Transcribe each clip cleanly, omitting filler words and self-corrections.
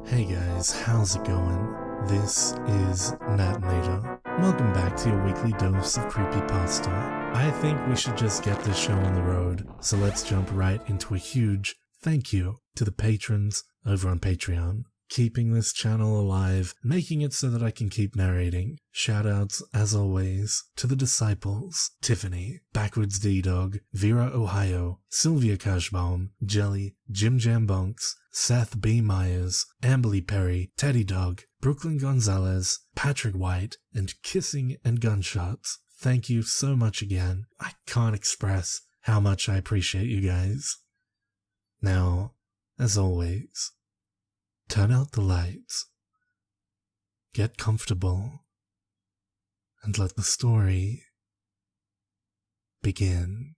Hey guys, how's it going? This is Natinator. Welcome back to your weekly dose of creepypasta. I think we should just get this show on the road, so let's jump right into a huge thank you to the patrons over on Patreon, keeping this channel alive, making it so that I can keep narrating. Shoutouts, as always, to the disciples, Tiffany, Backwards D-Dog, Vera Ohio, Sylvia Cashbaum, Jelly, Jim Jambonks, Seth B. Myers, Amberly Perry, Teddy Dog, Brooklyn Gonzalez, Patrick White, and Kissing and Gunshots. Thank you so much again. I can't express how much I appreciate you guys. Now, as always, turn out the lights, get comfortable, and let the story begin.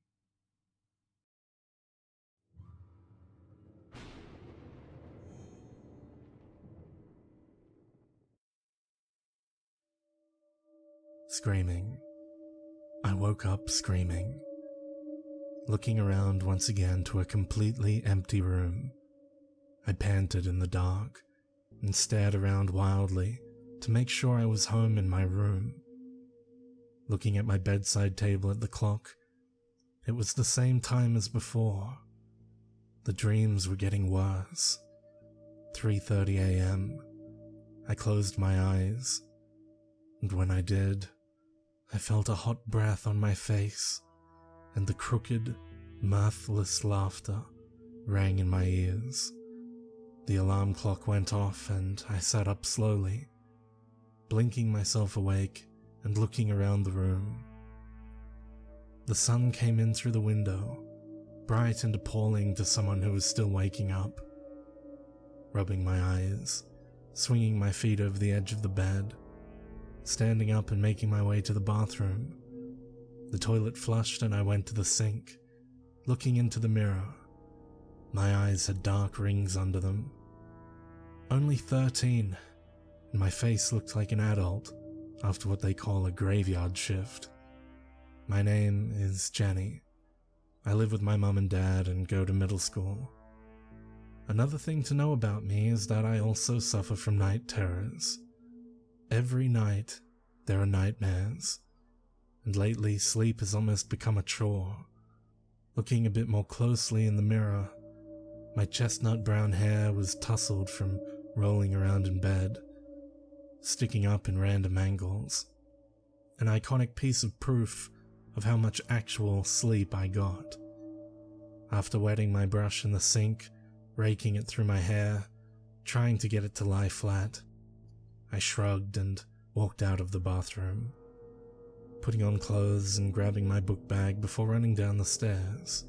Screaming. I woke up screaming, looking around once again to a completely empty room. I panted in the dark and stared around wildly to make sure I was home in my room. Looking at my bedside table at the clock, it was the same time as before. The dreams were getting worse. 3:30 a.m. I closed my eyes, and when I did, I felt a hot breath on my face, and the crooked, mirthless laughter rang in my ears. The alarm clock went off and I sat up slowly, blinking myself awake and looking around the room. The sun came in through the window, bright and appalling to someone who was still waking up. Rubbing my eyes, swinging my feet over the edge of the bed, standing up and making my way to the bathroom. The toilet flushed and I went to the sink, looking into the mirror. My eyes had dark rings under them. Only 13, and my face looked like an adult after what they call a graveyard shift. My name is Jenny. I live with my mum and dad and go to middle school. Another thing to know about me is that I also suffer from night terrors. Every night, there are nightmares, and lately sleep has almost become a chore. Looking a bit more closely in the mirror, my chestnut brown hair was tousled from rolling around in bed, sticking up in random angles, an iconic piece of proof of how much actual sleep I got. After wetting my brush in the sink, raking it through my hair, trying to get it to lie flat, I shrugged and walked out of the bathroom, putting on clothes and grabbing my book bag before running down the stairs.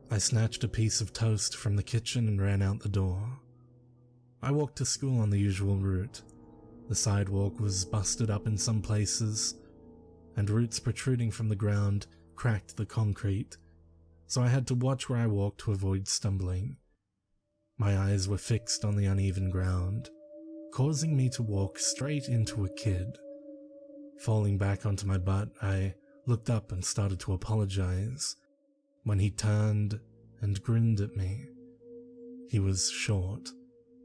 I snatched a piece of toast from the kitchen and ran out the door. I walked to school on the usual route. The sidewalk was busted up in some places, and roots protruding from the ground cracked the concrete, so I had to watch where I walked to avoid stumbling. My eyes were fixed on the uneven ground, causing me to walk straight into a kid. Falling back onto my butt, I looked up and started to apologize, when he turned and grinned at me. He was short,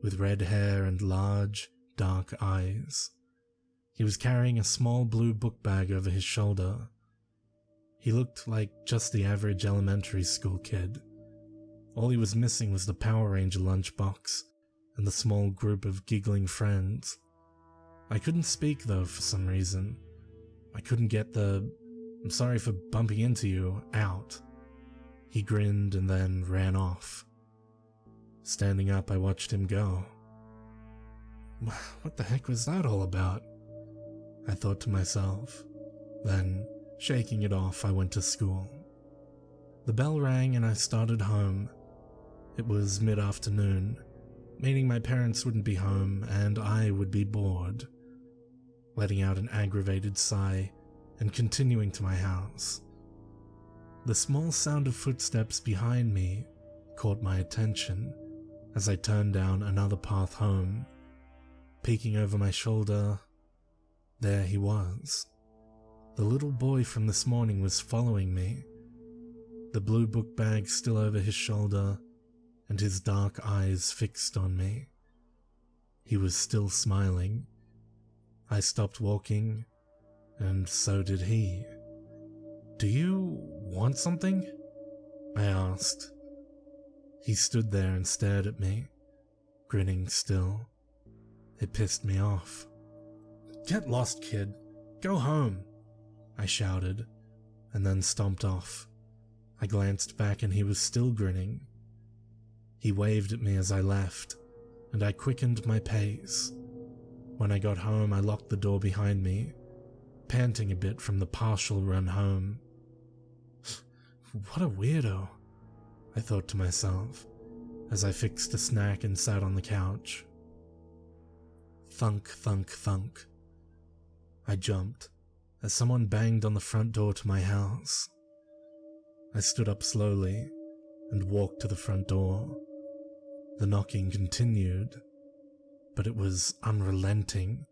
with red hair and large, dark eyes. He was carrying a small blue book bag over his shoulder. He looked like just the average elementary school kid. All he was missing was the Power Ranger lunchbox and the small group of giggling friends. I couldn't speak though for some reason. I couldn't get the "I'm sorry for bumping into you" out. He grinned and then ran off. Standing up, I watched him go. What the heck was that all about? I thought to myself. Then, shaking it off, I went to school. The bell rang and I started home. It was mid-afternoon, meaning my parents wouldn't be home and I would be bored. Letting out an aggravated sigh and continuing to my house. The small sound of footsteps behind me caught my attention as I turned down another path home. Peeking over my shoulder, there he was. The little boy from this morning was following me, the blue book bag still over his shoulder and his dark eyes fixed on me. He was still smiling. I stopped walking, and so did he. "Do you want something?" I asked. He stood there and stared at me, grinning still. It pissed me off. "Get lost, kid. Go home," I shouted, and then stomped off. I glanced back and he was still grinning. He waved at me as I left, and I quickened my pace. When I got home, I locked the door behind me, panting a bit from the partial run home. What a weirdo, I thought to myself, as I fixed a snack and sat on the couch. Thunk, thunk, thunk. I jumped as someone banged on the front door to my house. I stood up slowly and walked to the front door. The knocking continued, but it was unrelenting.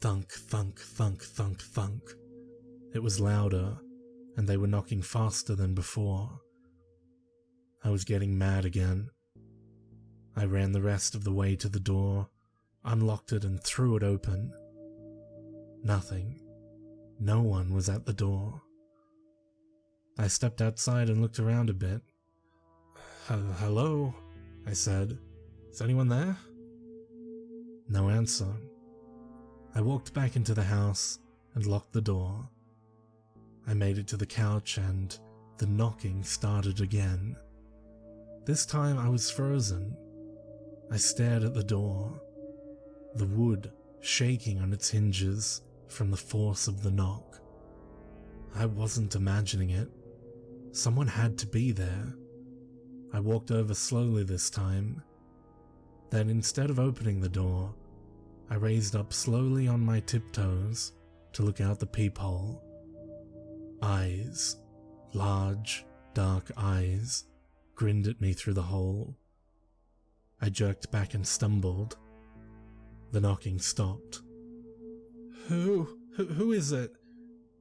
Thunk, thunk, thunk, thunk, thunk. It was louder, and they were knocking faster than before. I was getting mad again. I ran the rest of the way to the door, unlocked it and threw it open. Nothing. No one was at the door. I stepped outside and looked around a bit. "Hello?" I said. "Is anyone there?" No answer. I walked back into the house and locked the door. I made it to the couch and the knocking started again. This time I was frozen. I stared at the door, the wood shaking on its hinges from the force of the knock. I wasn't imagining it. Someone had to be there. I walked over slowly this time. Then instead of opening the door, I raised up slowly on my tiptoes to look out the peephole. Eyes, large, dark eyes, grinned at me through the hole. I jerked back and stumbled. The knocking stopped. Who is it?"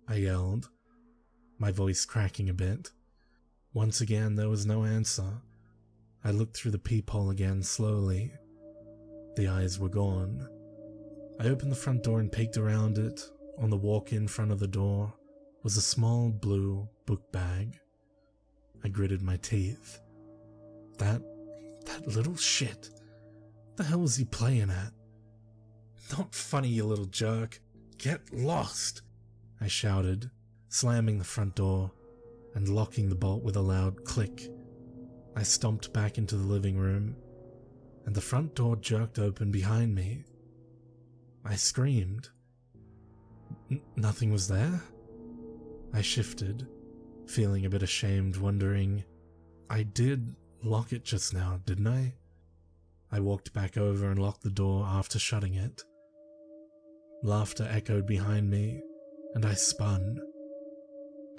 I yelled, my voice cracking a bit. Once again, there was no answer. I looked through the peephole again slowly. The eyes were gone. I opened the front door and peeked around it. On the walk in front of the door was a small blue book bag. I gritted my teeth. That little shit. The hell was he playing at? "Not funny, you little jerk. Get lost," I shouted, slamming the front door and locking the bolt with a loud click. I stomped back into the living room, and the front door jerked open behind me. I screamed. Nothing was there? I shifted, feeling a bit ashamed, wondering, I did lock it just now, didn't I? I walked back over and locked the door after shutting it. Laughter echoed behind me, and I spun.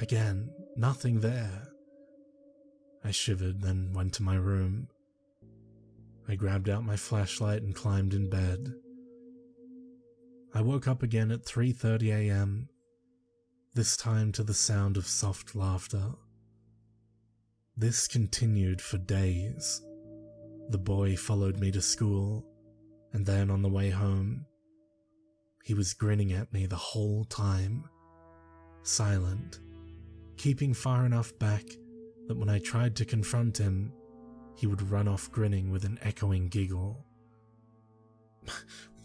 Again, nothing there. I shivered, then went to my room. I grabbed out my flashlight and climbed in bed. I woke up again at 3:30 a.m., this time to the sound of soft laughter. This continued for days. The boy followed me to school, and then on the way home, he was grinning at me the whole time, silent, keeping far enough back that when I tried to confront him, he would run off grinning with an echoing giggle.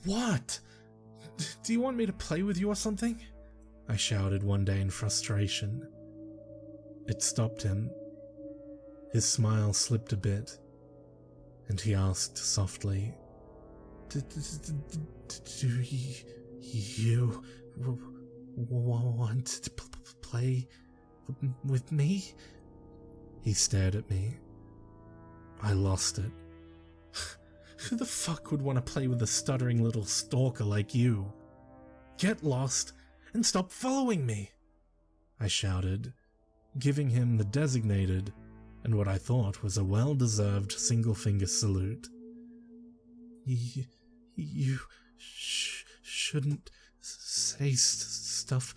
"What? Do you want me to play with you or something?" I shouted one day in frustration. It stopped him. His smile slipped a bit, and he asked softly, Do you want to play with me?" He stared at me. I lost it. Who the fuck would want to play with a stuttering little stalker like you? Get lost and stop following me, I shouted, giving him the designated and what I thought was a well-deserved single-finger salute. You shouldn't say stuff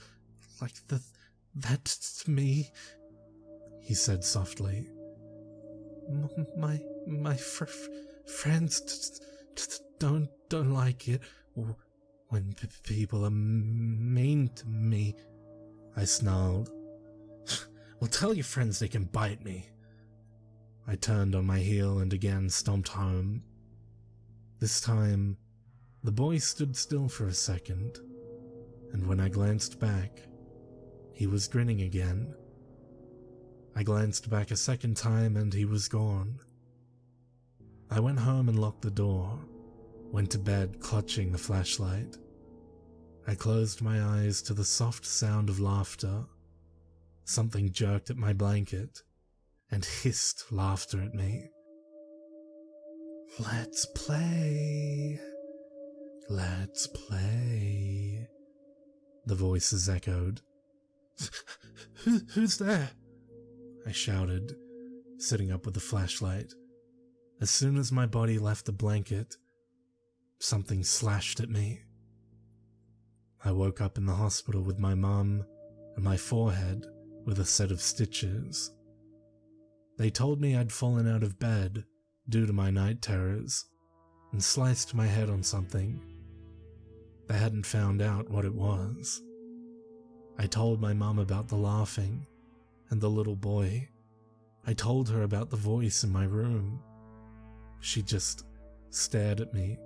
like that to me, he said softly. My friends don't don't like it when people are mean to me, I snarled. Well, tell your friends they can bite me. I turned on my heel and again stomped home. This time, the boy stood still for a second, and when I glanced back, he was grinning again. I glanced back a second time and he was gone. I went home and locked the door, went to bed clutching the flashlight. I closed my eyes to the soft sound of laughter. Something jerked at my blanket and hissed laughter at me. Let's play. Let's play. The voices echoed. Who's there? I shouted, sitting up with the flashlight. As soon as my body left the blanket, something slashed at me. I woke up in the hospital with my mum and my forehead with a set of stitches. They told me I'd fallen out of bed due to my night terrors and sliced my head on something. They hadn't found out what it was. I told my mum about the laughing and the little boy. I told her about the voice in my room. She just stared at me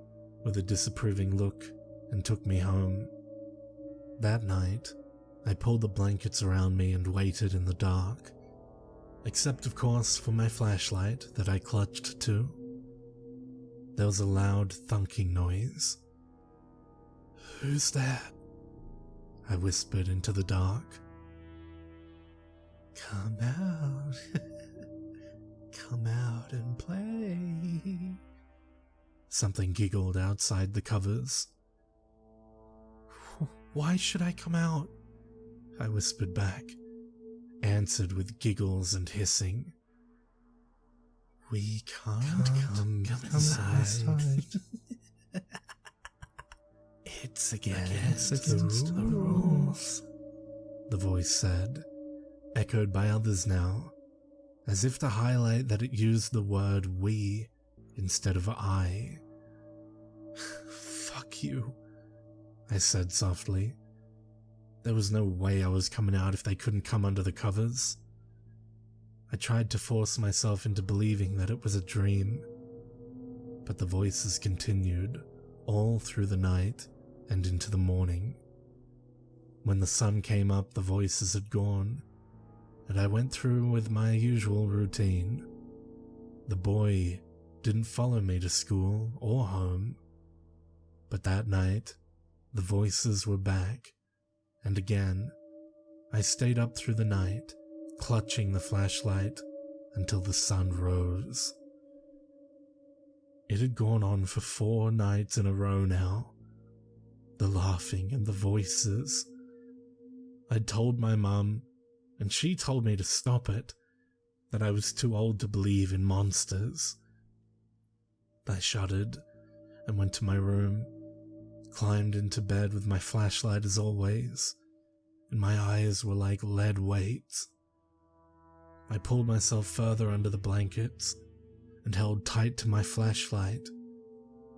with a disapproving look and took me home. That night, I pulled the blankets around me and waited in the dark, except of course for my flashlight that I clutched to. There was a loud thunking noise. Who's there? I whispered into the dark. Come out. Come out and play. Something giggled outside the covers. Why should I come out? I whispered back, answered with giggles and hissing. We can't come inside. It's against the rules, the voice said, echoed by others now, as if to highlight that it used the word we instead of I. Fuck you, I said softly. There was no way I was coming out if they couldn't come under the covers. I tried to force myself into believing that it was a dream, but the voices continued all through the night and into the morning. When the sun came up, the voices had gone, and I went through with my usual routine. The boy didn't follow me to school or home, but that night, the voices were back, and again, I stayed up through the night, clutching the flashlight until the sun rose. It had gone on for 4 nights in a row now. The laughing and the voices. I'd told my mum, and she told me to stop it, that I was too old to believe in monsters. I shuddered and went to my room, climbed into bed with my flashlight as always, and my eyes were like lead weights. I pulled myself further under the blankets and held tight to my flashlight,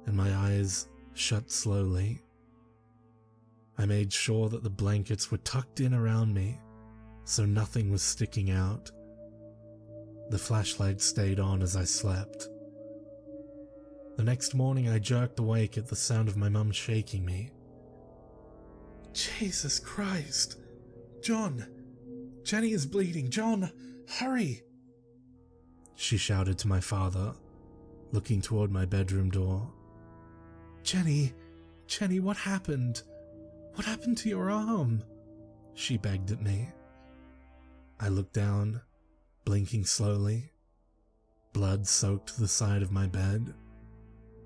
and my eyes shut slowly. I made sure that the blankets were tucked in around me, so nothing was sticking out. The flashlight stayed on as I slept. The next morning I jerked awake at the sound of my mum shaking me. Jesus Christ! John! Jenny is bleeding! John! Hurry! She shouted to my father, looking toward my bedroom door. Jenny! Jenny, what happened? What happened to your arm? She begged at me. I looked down, blinking slowly. Blood soaked the side of my bed.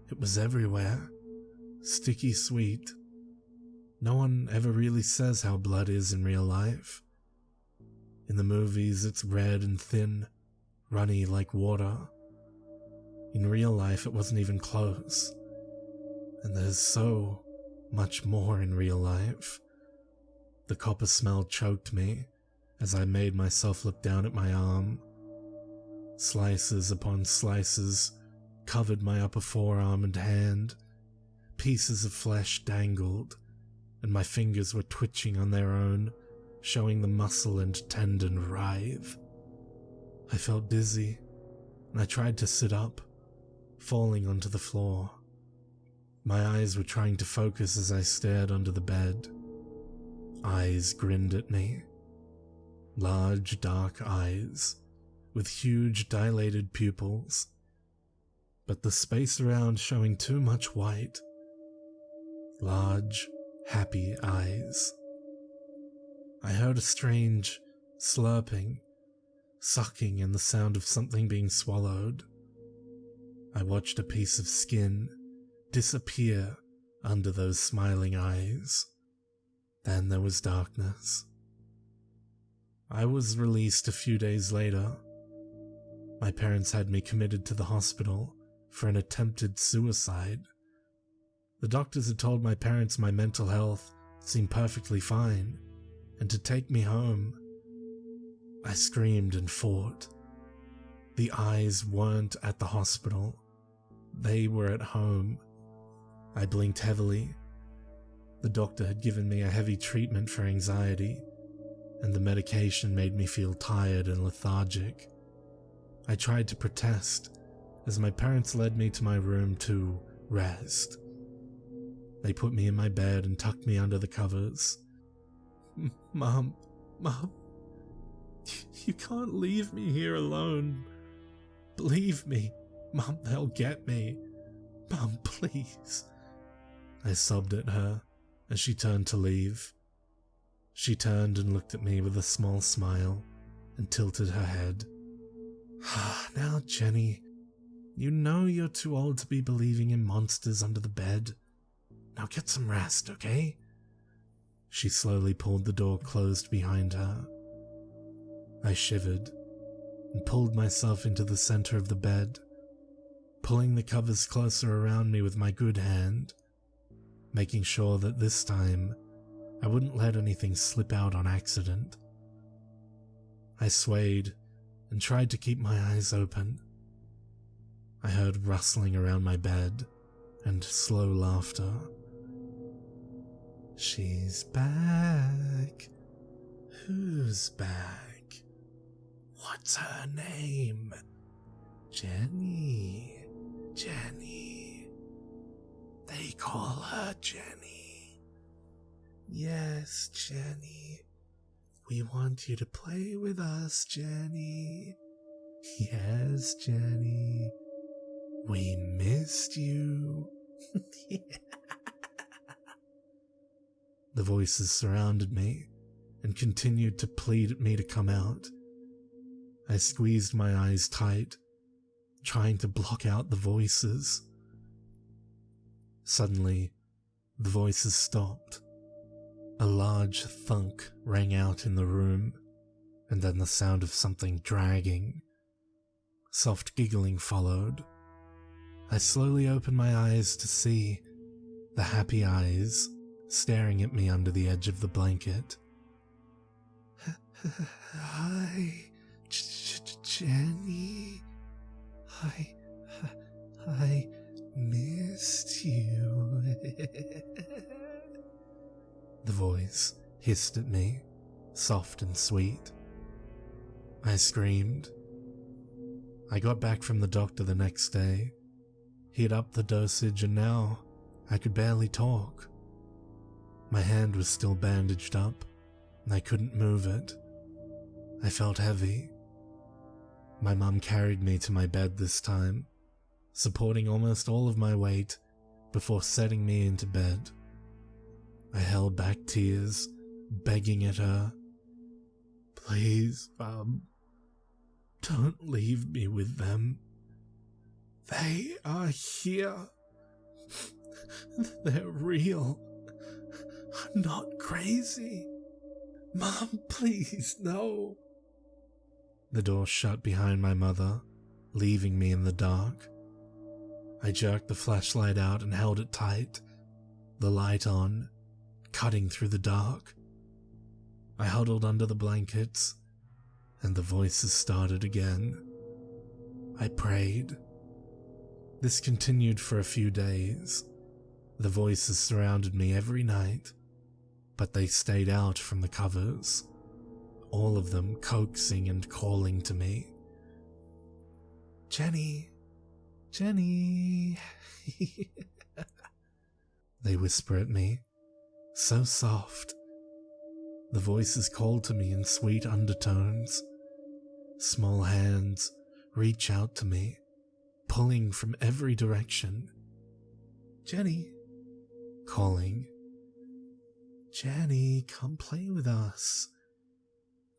It was everywhere, sticky sweet. No one ever really says how blood is in real life. In the movies, it's red and thin, runny like water. In real life, it wasn't even close. And there's so much more in real life. The copper smell choked me as I made myself look down at my arm. Slices upon slices covered my upper forearm and hand, Pieces of flesh dangled, and my fingers were twitching on their own, showing the muscle and tendon writhe. I felt dizzy, and I tried to sit up, falling onto the floor. My eyes were trying to focus as I stared under the bed. Eyes grinned at me. Large, dark eyes, with huge, dilated pupils, but the space around showing too much white. Large, happy eyes. I heard a strange slurping, sucking, and the sound of something being swallowed. I watched a piece of skin disappear under those smiling eyes. Then there was darkness. I was released a few days later. My parents had me committed to the hospital for an attempted suicide. The doctors had told my parents my mental health seemed perfectly fine, and to take me home. I screamed and fought. The eyes weren't at the hospital. They were at home. I blinked heavily. The doctor had given me a heavy treatment for anxiety, and the medication made me feel tired and lethargic. I tried to protest as my parents led me to my room to rest. They put me in my bed and tucked me under the covers. Mom, you can't leave me here alone. Believe me, Mom, they'll get me. Mom, please. I sobbed at her as she turned to leave. She turned and looked at me with a small smile and tilted her head. Now, Jenny, you know you're too old to be believing in monsters under the bed. Now get some rest, okay? She slowly pulled the door closed behind her. I shivered and pulled myself into the center of the bed, pulling the covers closer around me with my good hand, making sure that this time I wouldn't let anything slip out on accident. I swayed and tried to keep my eyes open. I heard rustling around my bed and slow laughter. She's back. Who's back? What's her name? Jenny. They call her Jenny. Yes, Jenny. We want you to play with us, Jenny. Yes, Jenny. We missed you. The voices surrounded me and continued to plead at me to come out. I squeezed my eyes tight, trying to block out the voices. Suddenly, the voices stopped. A large thunk rang out in the room, and then the sound of something dragging. Soft giggling followed. I slowly opened my eyes to see the happy eyes staring at me under the edge of the blanket. Hi, Jenny. I missed you. The voice hissed at me, soft and sweet. I screamed. I got back from the doctor the next day. He had upped the dosage and now I could barely talk. My hand was still bandaged up and I couldn't move it. I felt heavy. My mum carried me to my bed this time, supporting almost all of my weight before setting me into bed. I held back tears, begging at her, "Please, Mum, don't leave me with them. They are here. They're real. I'm not crazy. Mom, please, no." The door shut behind my mother, leaving me in the dark. I jerked the flashlight out and held it tight, the light on, cutting through the dark. I huddled under the blankets, and the voices started again. I prayed. This continued for a few days. The voices surrounded me every night, but they stayed out from the covers, all of them coaxing and calling to me. Jenny, Jenny. They whisper at me, so soft. The voices call to me in sweet undertones. Small hands reach out to me, pulling from every direction. Jenny, calling. Jenny, come play with us.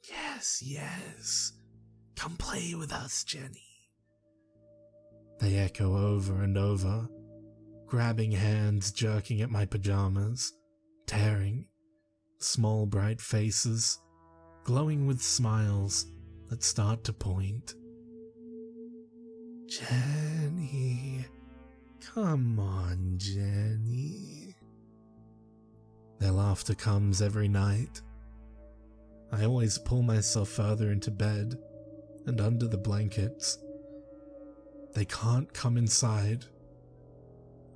Yes, yes, come play with us, Jenny. They echo over and over, grabbing hands, jerking at my pajamas, tearing. Small bright faces, glowing with smiles that start to point. Jenny, come on, Jenny. Their laughter comes every night. I always pull myself further into bed and under the blankets. They can't come inside.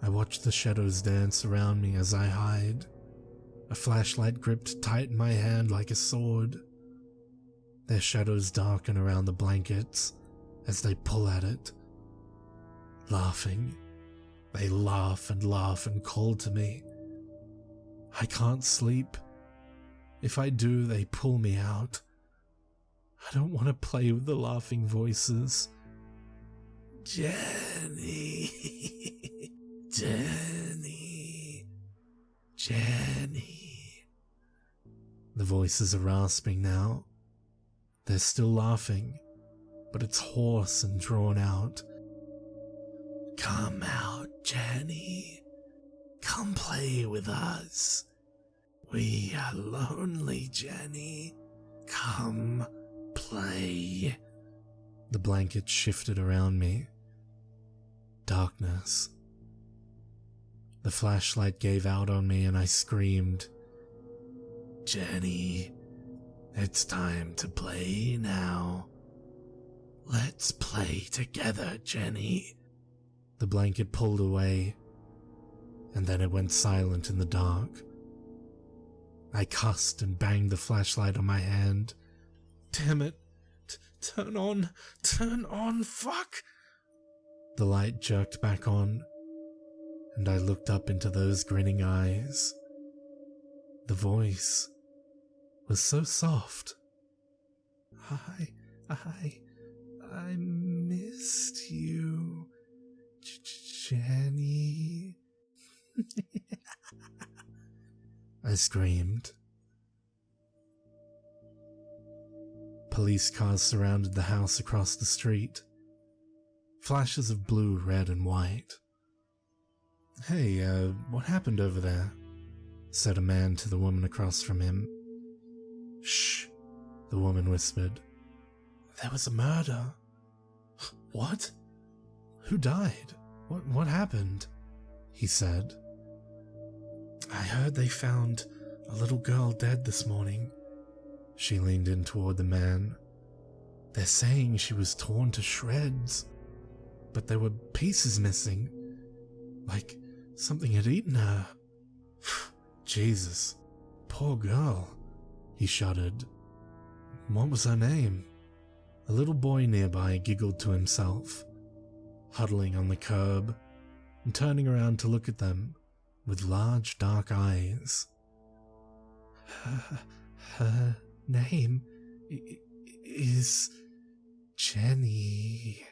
I watch the shadows dance around me as I hide, a flashlight gripped tight in my hand like a sword. Their shadows darken around the blankets as they pull at it. Laughing, they laugh and call to me. I can't sleep. If I do, they pull me out. I don't want to play with the laughing voices. Jenny, Jenny, Jenny. The voices are rasping now. They're still laughing, but it's hoarse and drawn out. Come out, Jenny. Come play with us. We are lonely, Jenny. Come play. The blanket shifted around me. Darkness. The flashlight gave out on me and I screamed. Jenny, it's time to play now. Let's play together, Jenny. The blanket pulled away, and then it went silent in the dark. I cussed and banged the flashlight on my hand. Damn it. Turn on, fuck! The light jerked back on, and I looked up into those grinning eyes. The voice was so soft. I missed you, Jenny. I screamed. Police cars surrounded the house across the street. Flashes of blue, red, and white. Hey, what happened over there? Said a man to the woman across from him. Shh, the woman whispered. There was a murder. What? Who died? What happened? He said. I heard they found a little girl dead this morning. She leaned in toward the man. They're saying she was torn to shreds, but there were pieces missing, like something had eaten her. Jesus, poor girl, he shuddered. What was her name? A little boy nearby giggled to himself, huddling on the curb and turning around to look at them with large dark eyes. Her name is Jenny.